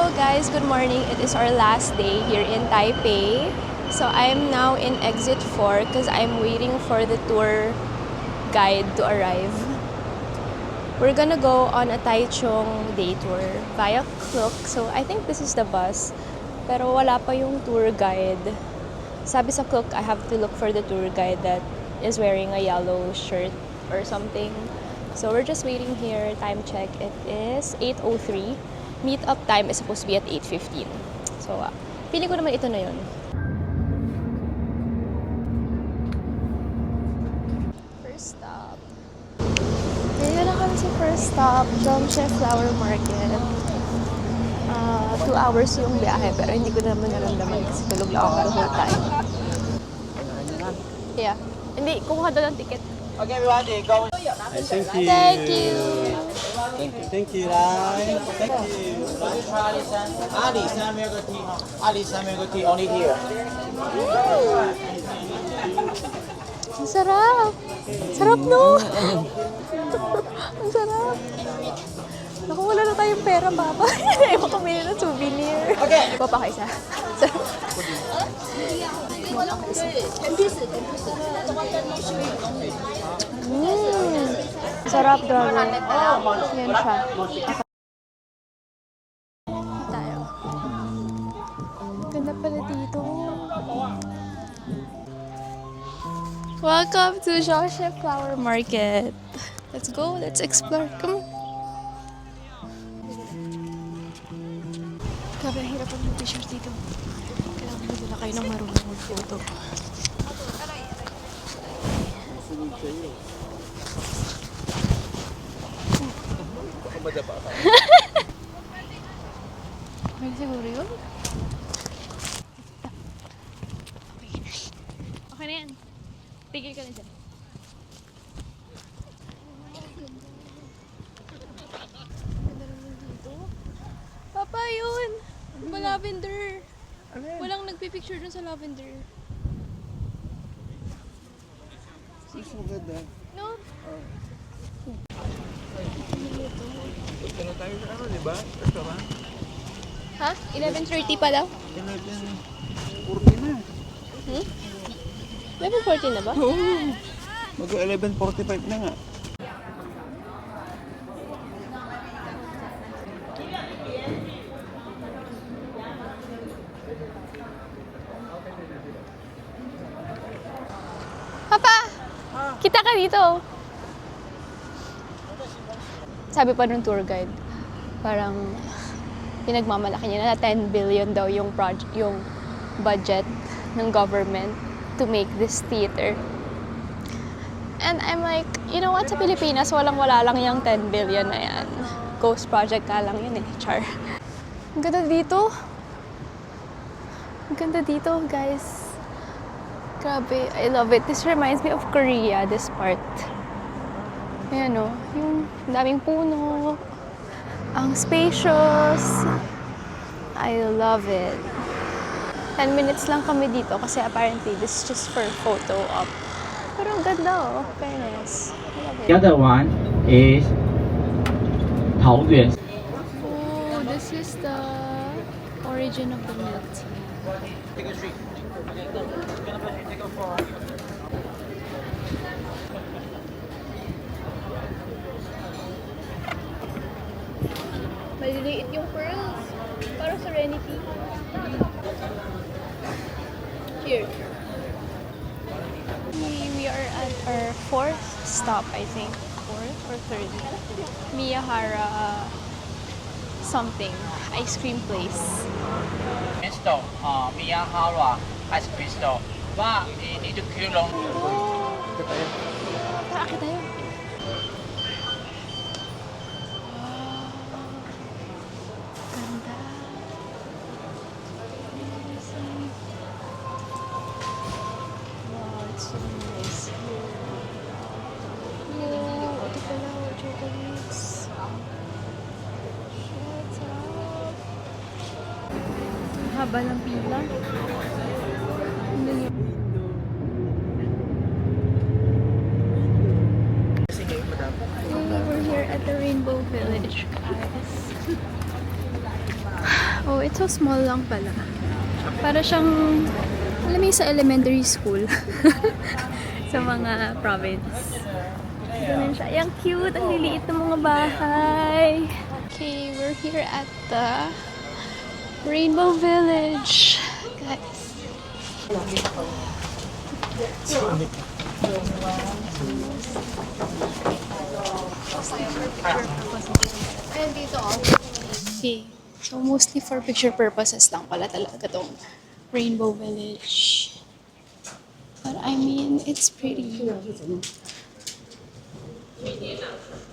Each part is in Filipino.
Hello guys, good morning. It is our last day here in Taipei. So I'm now in exit 4 because I'm waiting for the tour guide to arrive. We're gonna go on a Taichung day tour via Klook. So I think this is the bus. Pero wala pa yung tour guide. Sabi sa Klook, I have to look for the tour guide that is wearing a yellow shirt or something. So we're just waiting here. Time check, it is 8:03. Meet-up time is supposed to be at 8:15. So, feeling ko naman ito na yun. First stop. Kaya na kami sa first stop, Zhongshe Flower Market. 2 hours yung biyahe, pero hindi ko naman naramdaman kasi tulog lang ako the whole time. Yeah. Hindi, kumuha doon ang ticket. Okay, everyone, go. Thank you. Thank you. Thank you, Lai. Thank you. Ali, mango tea. Ali, mango tea only here. Ang sarap! Sarap, no? Ang sarap! Naku, wala na tayong pera, Papa. Ayaw ko kumili ng souvenir. Okay. Ikaw pa kaisa. Sarap. Sarap, grabe. Yan siya. Tayo. Ganda pala dito. Welcome to Zhongshe Flower Market. Let's go, let's explore. Come on. Grabe, ang hirap mag-picture dito. Kailangan magdala kayo ng marunong mag-photo. Okay siguro yun? Okay na yan. Tigil ka na dyan. Ganda naman dito. Papa, yun! Lavender. Walang nagpipicture dun sa lavender. So good, ah. No? Punta na tayo sa ano, di ba? Restaurant. Ha? 11:30 pa daw? 11:40 na. 11:40 na ba? Oo. Mag-11:45 na nga. Papa! Kita ka dito. Sabi pa nung tour guide, parang pinagmamalaki niya na 10 billion daw yung budget ng government to make this theater. And I'm like, you know what, sa Pilipinas, walang-wala lang yung 10 billion na yan. Ghost project ka lang yun eh, char. Ang ganda dito. Ang ganda dito, guys. Grabe, I love it. This reminds me of Korea, this part. Ayan o, yung daming puno. Ang spacious. I love it. 10 minutes lang kami dito kasi apparently this is just for photo op. Pero ang ganda oh, fairness. I love it. The other one is Taoyuan. Oh, this is the origin of the milk tea. Take a street. Take a four. Maliliit yung pearls. Parang Serenity. Here. We are at our 4th stop, I think. 4th or 3rd? Miyahara something. Ice cream place. Store, Miyahara ice cream store. But you need to queue long. Tara, akit tayo. Ganda. Wow, it's so nice here. Wow, ito pala, chocolates. Shit, sarap. Ang haba ng pila. We're here at the Rainbow Village, guys. Oh, it's so small lang pala. Para siyang, alam mo yung sa elementary school. Sa mga province. Ganun siya. Yung cute, ang liliit ng mga bahay. Okay, we're here at the Rainbow Village. Guys. Okay. So, mostly for picture purposes lang pala talaga tong Rainbow Village. But I mean, it's pretty.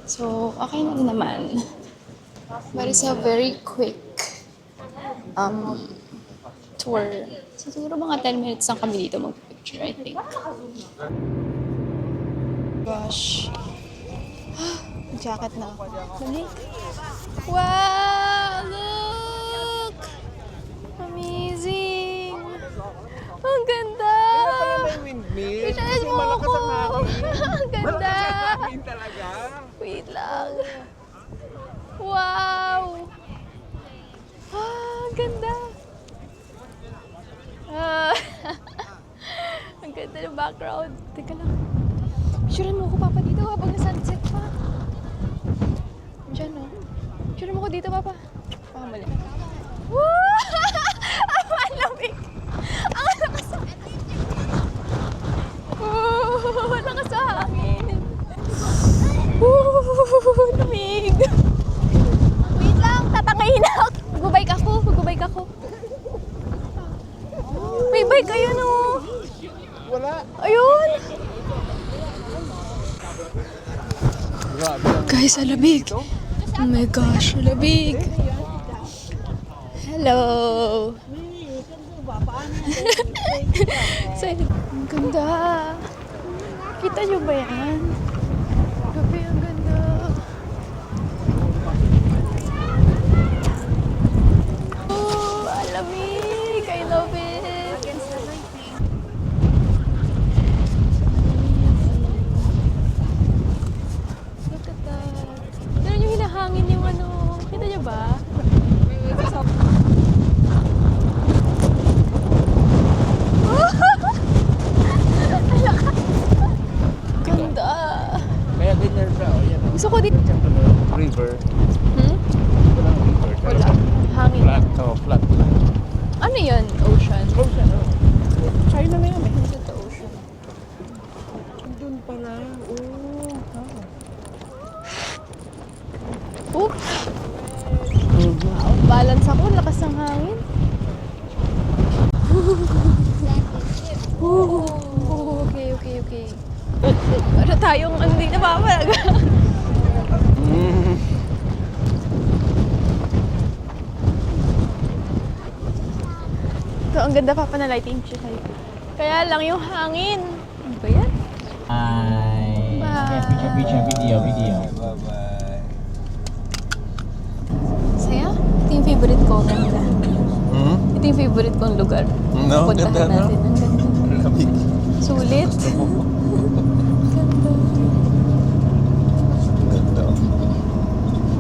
So, okay na rin naman. But it's a very quick tour. So, siguro mga 10 minutes lang kami dito mag-picture, I think. Gosh. Jacket na ako. Dali. Wow! Look! Amazing! Ang ganda! May windmill. Pichahin Kasi mo malakas ako! ang hangin. Ang ganda! Malakas ang hangin talaga. Wait lang. Wow! Ah, ang ganda! Ah, ang ganda ng background. Teka lang. Picturean mo ako, Papa, dito habang na-sunset pa. Diyan, no? Picturean mo ko dito, Papa. Baka mali. Woo! Ang lamig! Ang lakas sa... Woo! Lakas sa hangin! Woo! Lamig! Wait lang! Tatangayin ako! Mag-bike ako! Mag-bike ako! May bike kayo, no? Wala. Ayun! Grabe. Guys, ang lamig! Oh my gosh, ang lamig! Hello! So, ang ganda! Kita nyo ba yan? Grabe, ang ganda! Oh, ang lamig! I love it! Look at that! Tignan nyo hinahangin yung ano. Kita nyo ba? Ganda! Kaya ganyan siya. O, yan. Gusto ko dito. River. Hmm? Walang river. Wala. Hangin. Flat. Oh, flat. Ano yun? Ocean? Ocean, oh. China na yan eh. Is it the ocean? Doon pala. Oh. Oop! Wow, balance ako. Lakas ng hangin. Okay, okay, okay. Para tayong hindi na papalag. Ito, ang ganda pa na lighting siya tayo. Kaya lang yung hangin. Ano ba yan? Bye. Bye. Picture, video. Bye-bye. Saya? Ito yung favorite ko. Ganda. Hmm? Ito yung favorite kong lugar. No, Puntahan ganda, no? natin. Ang ganda. Lamig. Sulit. Ganda.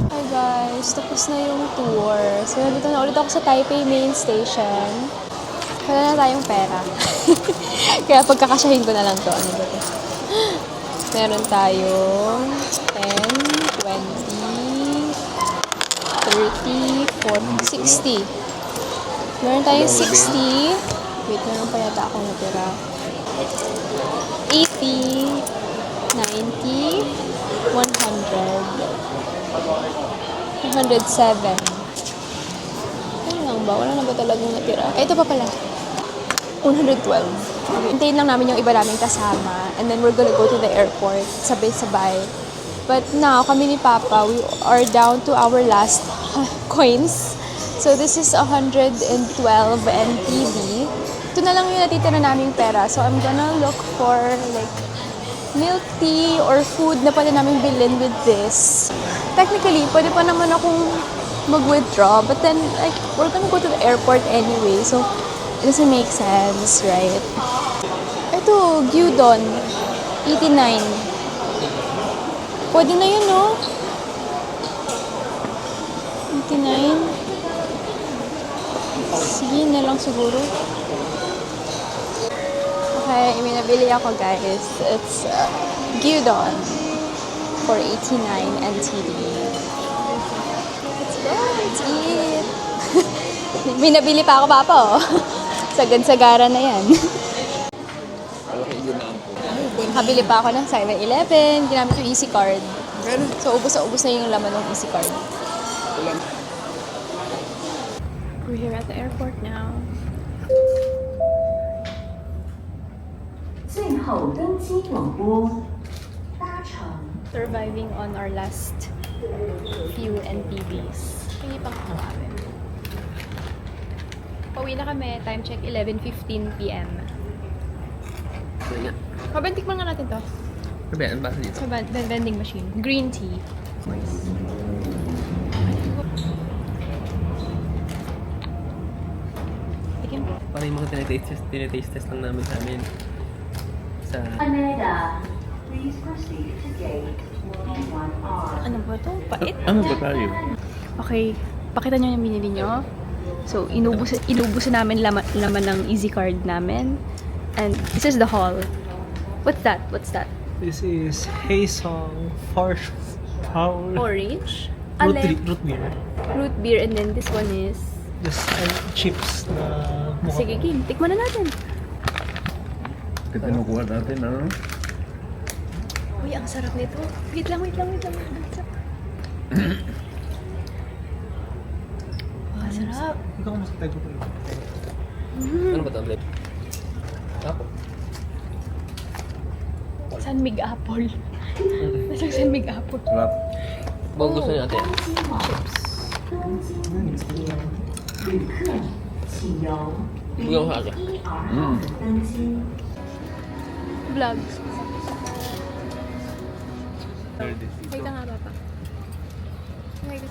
Hi guys, tapos na yung tour. So, nandito na ulit ako sa Taipei Main Station. Wala na tayong pera. Kaya pagkakasyahin ko na lang to. Ano ba ito? Meron tayong 10, 20, 30, 40, 60. Meron tayong 60. Wait, meron pa yata akong natira. 80, 90, 100, 107. Ano lang ba? Wala na ba talagang natira? Ay, ito pa pala. 112. Hintayin lang namin yung iba naming kasama. And then we're gonna go to the airport. Sabay-sabay. But now, kami ni Papa, we are down to our last coins. So this is 112 NTD. Ito na lang yung natitira naming pera. So I'm gonna look for like milk tea or food na pwede namin bilhin with this. Technically, pwede pa naman akong mag-withdraw. But then, like, we're gonna go to the airport anyway. So, it doesn't make sense, right? Ito, gyudon. 89. Pwede na yun, no? 89. Sige na lang siguro. Okay, may nabili ako guys. It's gyudon for 89 NTD. Let's go, let's eat! May nabili pa ako, Papa, oh. Sagad-sagara na yan. Nakabili pa ako ng 7-Eleven. Ginamit yung Easy Card. So, ubos na yung laman ng Easy Card. We're here at the airport now. 最后登机广播，搭乘 Surviving on our last few NTVs. Hindi pang kakawi. Pauwi na kami. Time check 11:15 p.m. Mabang tikman nga natin to. Sabi, ano ba dito? Sa vending machine. Green tea. Tikim. Parang yung mga tinitaste test lang namin sa amin. Sa... Canada. Please proceed to gate 11R. Ano ba to? Pait? Ano ba tayo? Okay, pakita nyo yung binili nyo. So, inubos namin laman ng Easy Card namin. And this is the haul. What's that? What's that? This is Haesong Farsh Power Orange? root beer. Root beer. And then this one is... Just chips na mukha. Sige, game. Tikman na natin. Ito nakuha natin, ano? Uy, ang sarap nito. Wait lang. Ang sarap. Ang sarap. Ikaw kung masakit ko ito. Ano ba ito? Apple. Sanmig apple. Nasang sanmig apple. Sarap. Bang gusto niya natin? 旅客，请由 Bugyan ko sa akin. 1R 登机。 Vlog. Wait nga, Papa. Wait,